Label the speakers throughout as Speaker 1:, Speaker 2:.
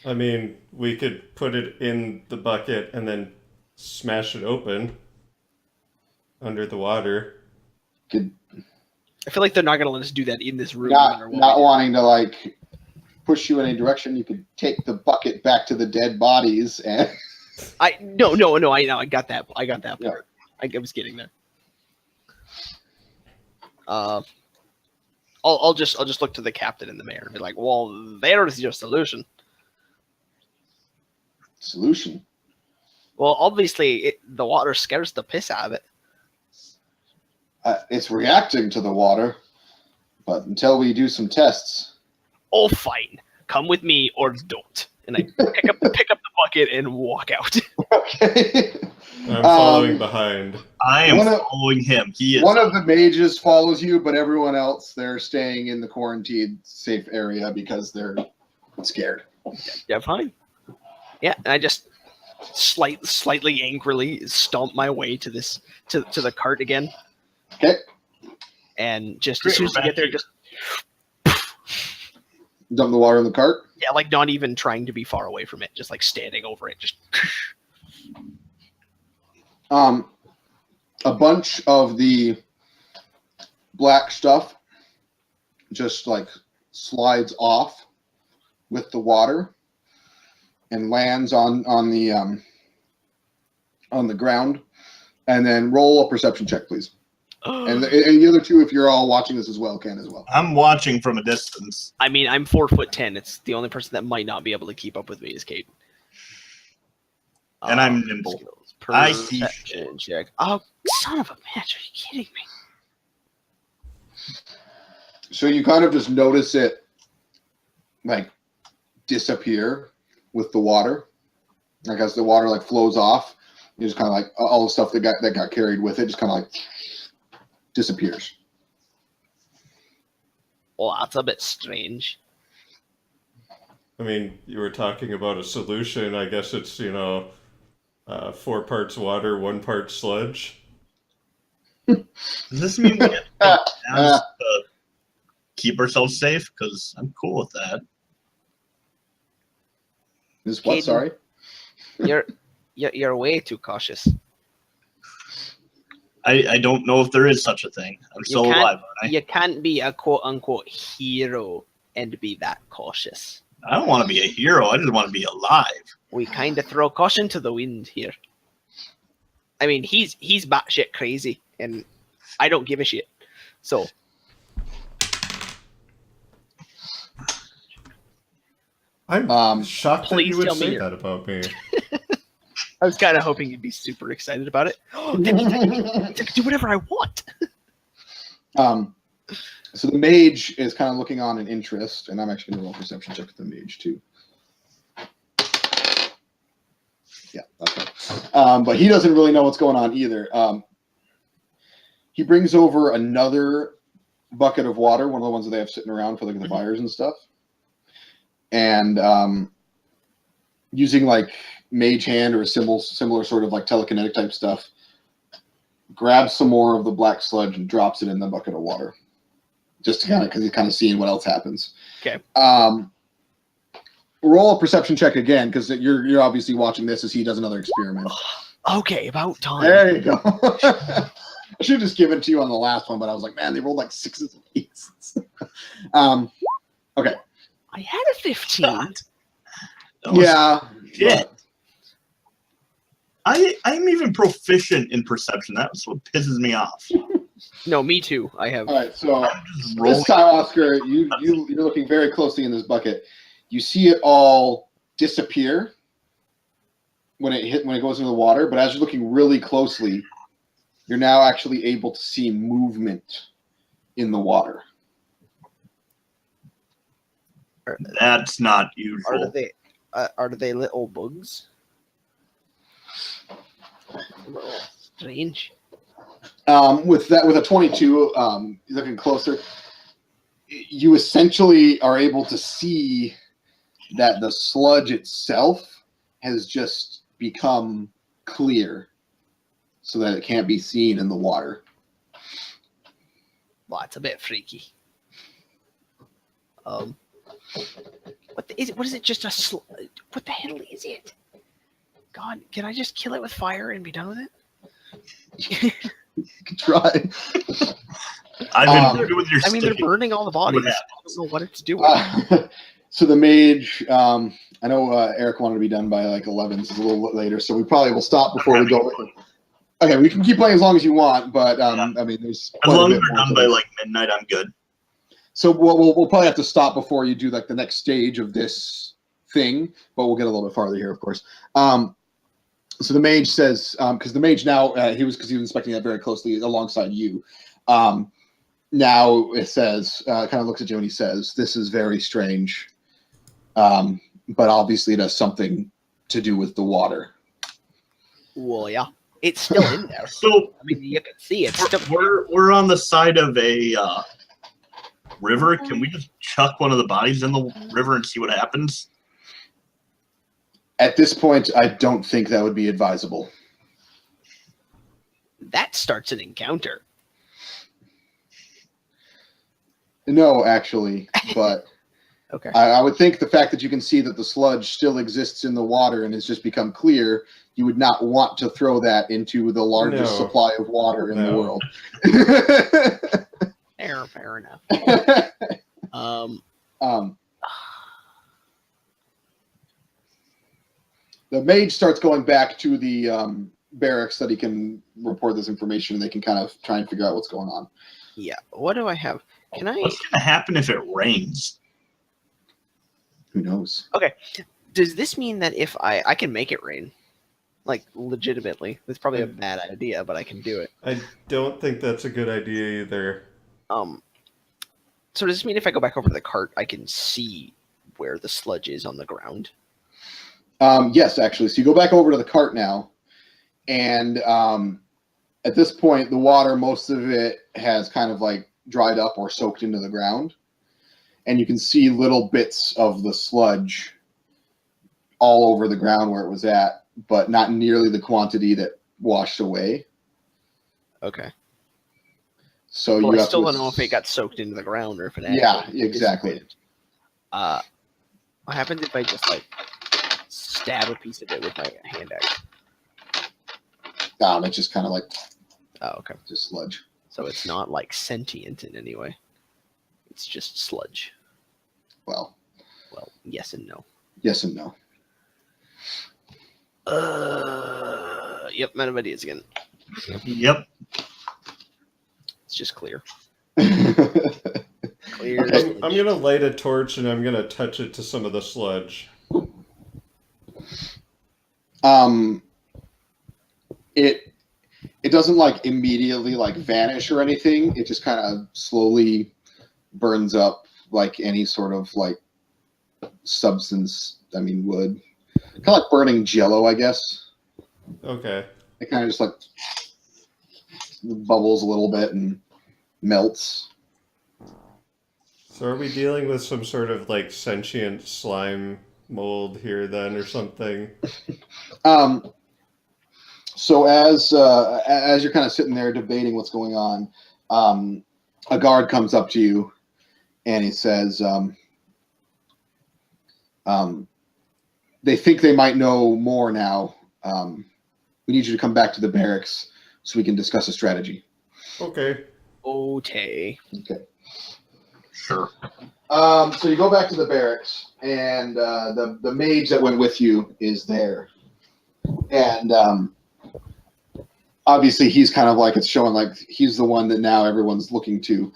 Speaker 1: I mean, we could put it in the bucket and then smash it open under the water.
Speaker 2: Could
Speaker 3: I feel like they're not going to let us do that in this room. No matter
Speaker 2: not
Speaker 3: what
Speaker 2: not
Speaker 3: we do.
Speaker 2: wanting to like push you in a direction. You could take the bucket back to the dead bodies and
Speaker 3: No. I know. I got that. I got that
Speaker 2: Yeah.
Speaker 3: part. I was getting there. I'll just look to the captain and the mayor and be like, well, there's your solution.
Speaker 2: solution.
Speaker 3: Well, obviously, the water scares the piss out of it.
Speaker 2: It's reacting to the water, but until we do some tests,
Speaker 3: Oh, fine. Come with me or don't. And I pick up the bucket and walk out.
Speaker 2: okay.
Speaker 1: I'm following behind.
Speaker 4: I am
Speaker 2: One of-
Speaker 4: following him. He is
Speaker 2: One of the mages follows you, but everyone else they're staying in the quarantined safe area because they're scared.
Speaker 3: Yeah, fine. Yeah, and I just slightly angrily stomp my way to the cart again.
Speaker 2: Okay.
Speaker 3: And just
Speaker 4: Great,
Speaker 3: as soon as
Speaker 4: we're
Speaker 3: I get there,
Speaker 4: back
Speaker 3: just
Speaker 2: Dump the water in the cart.
Speaker 3: yeah, like not even trying to be far away from it, just like standing over it, just
Speaker 2: A bunch of the black stuff just like slides off with the water and lands on the ground, and then roll a perception check, please. And the other two, if you're all watching this as well, can as well.
Speaker 4: I'm watching from a distance.
Speaker 3: I mean, I'm 4'10". It's the only person that might not be able to keep up with me is Kate.
Speaker 4: And I'm nimble.
Speaker 3: Skills,
Speaker 4: I see
Speaker 3: perception check. Oh, son of a bitch! Are you kidding me?
Speaker 2: So you kind of just notice it like disappear with the water, like as the water like flows off. You just kind of like all the stuff that got carried with it just kind of like disappears.
Speaker 3: Well, that's a bit strange.
Speaker 1: I mean, you were talking about a solution. I guess it's, 4 parts water, 1 part sludge.
Speaker 4: Does this mean we have to take plans to keep ourselves safe? Because I'm cool with that.
Speaker 2: Is what?
Speaker 3: Caden.
Speaker 2: Sorry.
Speaker 3: You're way too cautious.
Speaker 4: I don't know if there is such a thing. I'm still
Speaker 3: can't-
Speaker 4: alive, aren't
Speaker 3: You can't be a quote unquote hero and be that cautious.
Speaker 4: I don't want to be a hero. I just want to be alive.
Speaker 3: We kind of throw caution to the wind here. I mean, he's batshit crazy, and I don't give a shit. So
Speaker 1: I'm shocked that
Speaker 3: please
Speaker 1: you would
Speaker 3: tell me
Speaker 1: say
Speaker 3: you're-
Speaker 1: that about me.
Speaker 3: I was kind of hoping you'd be super excited about it. I can do whatever I want.
Speaker 2: So the mage is kind of looking on in interest, and I'm actually going to roll a perception check with the mage too. Yeah, that's right. But he doesn't really know what's going on either. He brings over another bucket of water, one of the ones that they have sitting around for like the fires and stuff, and using like mage hand or a similar sort of like telekinetic type stuff, grabs some more of the black sludge and drops it in the bucket of water. Just to kind of, because he's kind of seeing what else happens.
Speaker 3: Okay.
Speaker 2: Roll a perception check again, because you're obviously watching this as he does another experiment.
Speaker 3: Okay, about time.
Speaker 2: There you go. I should have just given it to you on the last one, but I was like, man, they rolled like 6s and 8s. Okay.
Speaker 3: I had a 15.
Speaker 4: That was
Speaker 2: Yeah.
Speaker 4: shit. I'm even proficient in perception. That's what pisses me off.
Speaker 3: No, me too. I have.
Speaker 2: All right. So
Speaker 4: I'm just rolling.
Speaker 2: this time, Oscar, you're looking very closely in this bucket. You see it all disappear when it goes into the water, but as you're looking really closely, you're now actually able to see movement in the water.
Speaker 4: That's not
Speaker 3: Are
Speaker 4: usual.
Speaker 3: they little bugs? Strange.
Speaker 2: With a 22, looking closer, you essentially are able to see that the sludge itself has just become clear so that it can't be seen in the water.
Speaker 3: Well, it's a bit freaky. What is it? Just a What the hell is it? God, can I just kill it with fire and be done with it?
Speaker 2: You can try.
Speaker 4: I've been good with your
Speaker 3: I mean, they're
Speaker 4: stick.
Speaker 3: burning all the bodies. I
Speaker 4: happens.
Speaker 3: don't know what it's doing.
Speaker 2: So the mage, I know Eric wanted to be done by like 11, so it's a little bit later, so we probably will stop before we go. Okay, we can keep playing as long as you want, but I mean, there's
Speaker 4: As
Speaker 2: quite a
Speaker 4: long
Speaker 2: bit
Speaker 4: as we're
Speaker 2: more
Speaker 4: done
Speaker 2: to
Speaker 4: by
Speaker 2: this.
Speaker 4: like midnight, I'm good.
Speaker 2: So we'll probably have to stop before you do like the next stage of this thing, but we'll get a little bit farther here, of course. So the mage says, because the mage now he was inspecting that very closely alongside you. Now it says, kind of looks at you and he says, "This is very strange, but obviously it has something to do with the water."
Speaker 3: Well, yeah, it's still in there.
Speaker 4: So
Speaker 3: I mean, you can see it.
Speaker 4: we're on the side of a river. Can we just chuck one of the bodies in the river and see what happens?
Speaker 2: At this point, I don't think that would be advisable.
Speaker 3: That starts an encounter.
Speaker 2: No, actually, but
Speaker 3: Okay.
Speaker 2: I would think the fact that you can see that the sludge still exists in the water and has just become clear, you would not want to throw that into the largest
Speaker 1: No.
Speaker 2: supply of water in the
Speaker 1: No.
Speaker 2: world.
Speaker 3: Fair enough.
Speaker 2: The mage starts going back to the barracks that he can report this information, and they can kind of try and figure out what's going on.
Speaker 3: Yeah. What do I have? Can I?
Speaker 4: What's gonna happen if it rains?
Speaker 2: Who knows?
Speaker 3: Does this mean that if I can make it rain, like legitimately? That's probably a bad idea, but I can do it.
Speaker 1: I don't think that's a good idea either.
Speaker 3: So does this mean if I go back over to the cart, I can see where the sludge is on the ground?
Speaker 2: Yes, actually. So you go back over to the cart now, and at this point, the water, most of it has kind of like dried up or soaked into the ground, and you can see little bits of the sludge all over the ground where it was at, but not nearly the quantity that washed away.
Speaker 3: Okay.
Speaker 2: So
Speaker 3: Well,
Speaker 2: you
Speaker 3: I
Speaker 2: have
Speaker 3: still
Speaker 2: to
Speaker 3: don't know if it got soaked into the ground or if it.
Speaker 2: Yeah,
Speaker 3: actually
Speaker 2: exactly.
Speaker 3: dissipated. What happens if I just like stab a piece of it with my hand axe?
Speaker 2: It's just kind of like
Speaker 3: Oh, okay.
Speaker 2: just sludge.
Speaker 3: So it's not like sentient in any way. It's just sludge.
Speaker 2: Well,
Speaker 3: Well, yes and no.
Speaker 2: yes and no.
Speaker 3: Yep, I'm out of ideas again.
Speaker 4: Yep.
Speaker 3: It's just clear.
Speaker 2: Okay.
Speaker 3: Clear.
Speaker 1: I'm gonna light a torch and I'm gonna touch it to some of the sludge.
Speaker 2: It doesn't like immediately like vanish or anything. It just kind of slowly burns up like any sort of like substance. I mean, wood. Kind of like burning Jello, I guess.
Speaker 1: Okay.
Speaker 2: It kind of just like bubbles a little bit and melts.
Speaker 1: So are we dealing with some sort of like sentient slime mold here then or something?
Speaker 2: So as you're kind of sitting there debating what's going on, a guard comes up to you and he says, they think they might know more now. We need you to come back to the barracks so we can discuss a strategy.
Speaker 1: Okay.
Speaker 3: Okay.
Speaker 2: Okay.
Speaker 4: Sure.
Speaker 2: So you go back to the barracks, and the mage that went with you is there, and obviously he's kind of like, it's showing like he's the one that now everyone's looking to,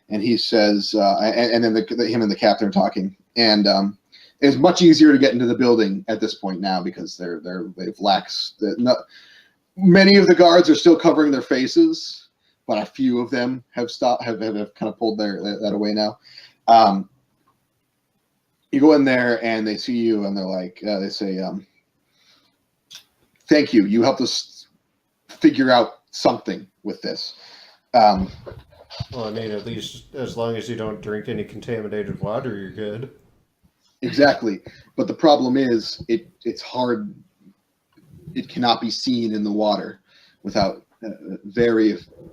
Speaker 2: and he says, and then him and the captain are talking, and it's much easier to get into the building at this point now because they've laxed. Many of the guards are still covering their faces, but a few of them have stopped, have kind of pulled that away now. You go in there and they see you and they're like, they say, "Thank you. You helped us figure out something with this."
Speaker 1: Well, I mean, at least as long as you don't drink any contaminated water, you're good.
Speaker 2: Exactly. But the problem is it's hard. It cannot be seen in the water without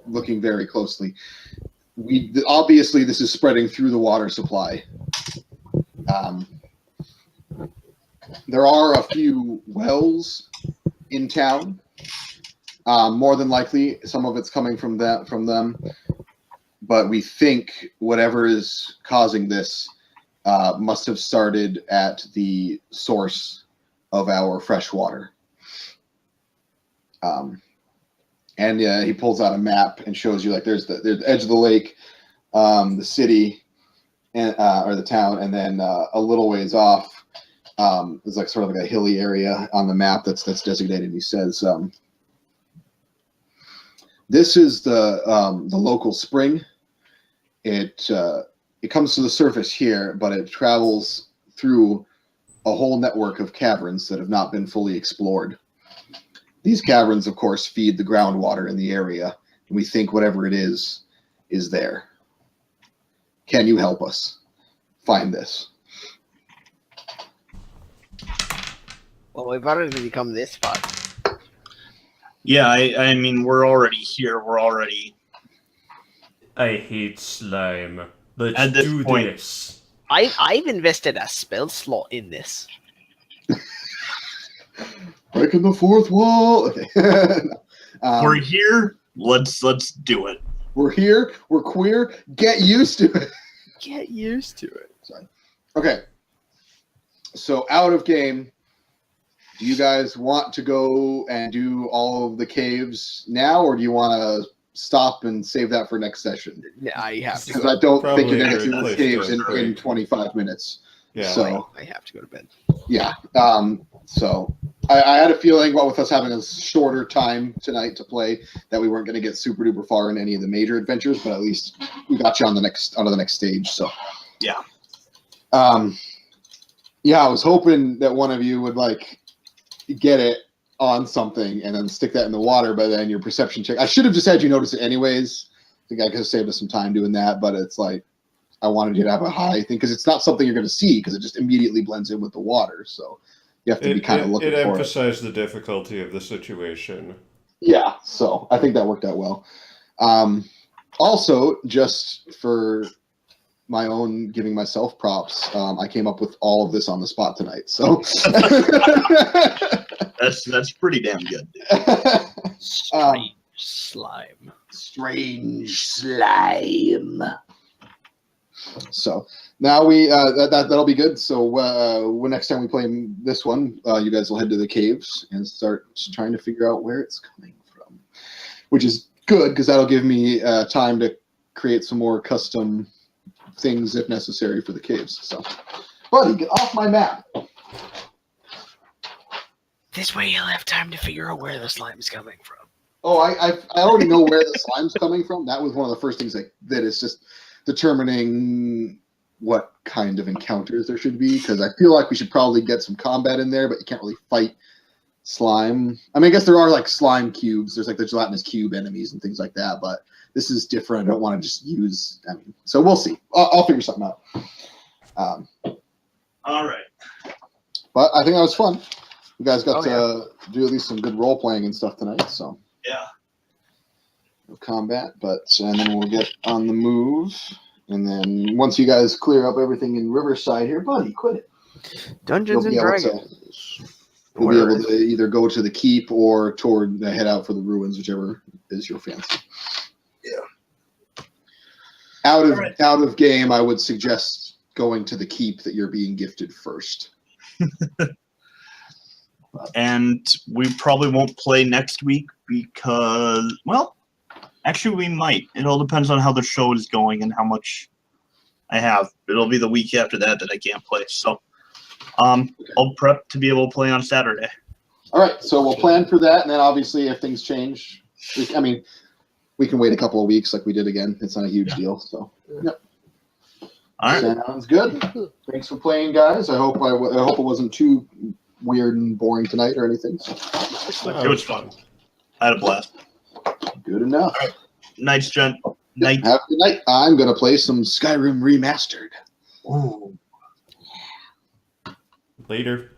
Speaker 2: looking very closely. Obviously this is spreading through the water supply. There are a few wells in town. More than likely, some of it's coming from them. But we think whatever is causing this must have started at the source of our fresh water. And he pulls out a map and shows you like there's the edge of the lake, the city, and or the town, and then a little ways off is like sort of like a hilly area on the map that's designated. He says, "This is the local spring. It comes to the surface here, but it travels through a whole network of caverns that have not been fully explored. These caverns, of course, feed the groundwater in the area. And we think whatever it is there. Can you help us find this?"
Speaker 3: Well, we've already come this far.
Speaker 4: Yeah, I mean, we're already here. We're already...
Speaker 1: I hate slime. Let's
Speaker 4: At this
Speaker 1: do
Speaker 4: point-
Speaker 1: this.
Speaker 3: I've invested a spell slot in this.
Speaker 2: Breaking the fourth wall. Okay.
Speaker 4: we're here. Let's do it.
Speaker 2: We're here. We're queer. Get used to it.
Speaker 3: Get used to it.
Speaker 2: Sorry. Okay. So out of game, do you guys want to go and do all of the caves now, or do you want to stop and save that for next session?
Speaker 3: Yeah, I have to.
Speaker 2: Because
Speaker 3: Go.
Speaker 2: I don't
Speaker 1: Probably
Speaker 2: think you're going
Speaker 1: a
Speaker 2: to do
Speaker 1: good
Speaker 2: the
Speaker 1: place
Speaker 2: caves
Speaker 1: to
Speaker 2: in
Speaker 1: break.
Speaker 2: 25 minutes.
Speaker 1: Yeah.
Speaker 2: So
Speaker 3: I have to go to bed.
Speaker 2: yeah. So I had a feeling, with us having a shorter time tonight to play, that we weren't going to get super duper far in any of the major adventures, but at least we got you on the next stage. So
Speaker 4: Yeah.
Speaker 2: Yeah, I was hoping that one of you would like get it on something and then stick that in the water, but then your perception check. I should have just had you notice it anyways. I think I could have saved us some time doing that, but it's like I wanted you to have a high thing because it's not something you're going to see because it just immediately blends in with the water. So you have to be kind of looking
Speaker 1: it
Speaker 2: for it.
Speaker 1: emphasized the difficulty of the situation.
Speaker 2: Yeah, so I think that worked out well. Also, just for my own giving myself props, I came up with all of this on the spot tonight. So
Speaker 4: That's pretty damn good.
Speaker 3: Strange slime.
Speaker 2: Strange slime. So now we that'll be good. So when next time we play this one, you guys will head to the caves and start trying to figure out where it's coming from, which is good because that'll give me time to create some more custom things if necessary for the caves. So, buddy, get off my map.
Speaker 3: This way you'll have time to figure out where the slime's coming from.
Speaker 2: Oh, I already know where the slime's coming from. That was one of the first things that is just determining what kind of encounters there should be, because I feel like we should probably get some combat in there, but you can't really fight slime. I mean, I guess there are like slime cubes. There's like the gelatinous cube enemies and things like that, but this is different. I don't want to just use. I mean, so we'll see. I'll figure something out.
Speaker 4: All right.
Speaker 2: But I think that was fun. You guys got to do at least some good role playing and stuff tonight. So
Speaker 4: Yeah.
Speaker 2: no combat, and then we'll get on the move. And then once you guys clear up everything in Riverside here, buddy, quit it.
Speaker 3: Dungeons and
Speaker 2: You'll be able
Speaker 3: Dragons.
Speaker 2: You'll be able to either go to the keep or head out for the ruins, whichever is your fancy.
Speaker 4: Yeah.
Speaker 2: Out of game, I would suggest going to the keep that you're being gifted first.
Speaker 4: And we probably won't play next week because, well, actually we might. It all depends on how the show is going and how much I have. It'll be the week after that I can't play. So I'll prep to be able to play on Saturday.
Speaker 2: All right, so we'll plan for that, and then obviously if things change, we can wait a couple of weeks like we did again. It's not a huge deal. So, yep.
Speaker 4: All right.
Speaker 2: Sounds good. Thanks for playing, guys. I hope it wasn't too weird and boring tonight or anything. So,
Speaker 4: It was fun. I had a blast.
Speaker 2: good enough.
Speaker 4: Nights, Jen. Night.
Speaker 2: Have a good night. I'm gonna play some Skyrim Remastered.
Speaker 4: Ooh.
Speaker 1: Later.